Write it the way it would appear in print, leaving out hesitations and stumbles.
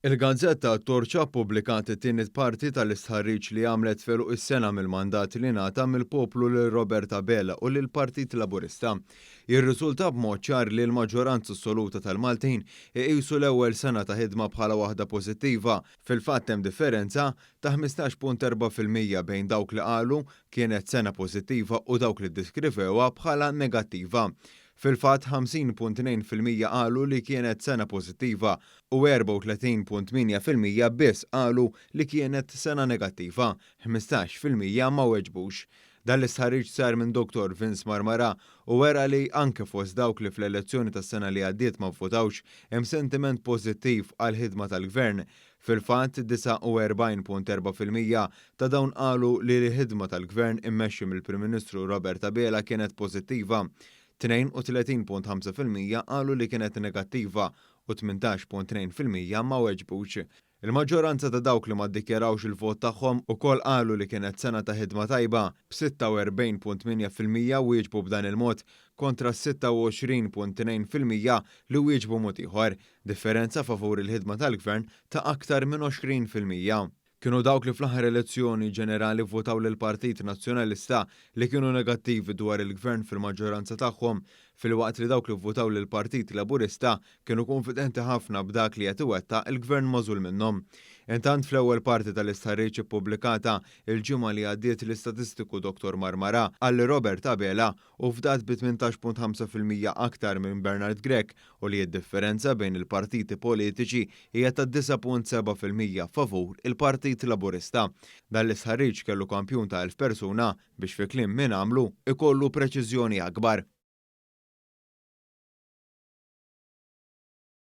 Il-Gazzetta Torċa ppubblikat it-tieni parti tal-istħarriġ li għamlet feluq is-sena mill-mandat li ngħata mill-poplu lil Robert Abela u lill-Partit Laburista. Jirriżulta b'mod ċar li l-maġġoranza assoluta tal-Maltin iqisu l-ewwel sena ta' ħidma bħala waħda pożittiva. Fil-fatt hemm differenza ta' 15.4% bejn dawk li qalu kienet sena pożittiva u dawk li ddiskrivewha bħala negattiva. Fil-fatt 50.2% qalu li kienet sena pożittiva u 34.8% biss qalu li kienet sena negattiva, 15% ma weġbux. Dan l-istħarriġ sar minn Dr. Vince Marmara u wera li anke fost dawk li fl-elezzjoni tas-sena li għaddiet ma vvotawx hemm sentiment pożittiv għal ħidma tal-Gvern. Fil-fatt 49.4% ta' dawn qalu li l-ħidma tal-Gvern immexxi mill-Prim Ministru Robert Abela kienet pożittiva. 32.5% qalu li kienet negattiva u 18.2% ma weġbux. Il-maġġoranza ta' dawk li ma ddikjarawx il-vot tagħhom ukoll qalu li kienet sena ta' ħidma tajba b'46.8% wieġbu b'dan il-mod kontra 26.2% li wieġbu mod ieħor, differenza favur il-ħidma tal-Gvern ta' aktar minn 20%. Kienu dawk li fl-aħħar elezzjoni ġenerali votaw lil Partit Nazzjonalista li kienu negattivi dwar il-Gvern fil-maġġoranza tagħhom, filwaqt li dawk li votaw lil Partit Laburista kienu konfidenti ħafna b'dak li qed iwettaq il-Gvern magħżul minnhom. Intant fl-ewwel parti tal-istħarriġ ippubblikata il-ġimgħa li għaddiet l-istatistiku Dr. Marmara għal Robert Abela u fdat bi 18.5% aktar minn Bernard Grech u li d-differenza bejn il-partiti politiċi hija ta' 9.7% favur il-Partit Laburista. Dan l-istħarriġ kellu kampjun ta' 1000 persuna biex fi kliem min għamlu ikollu preċiżjoni akbar.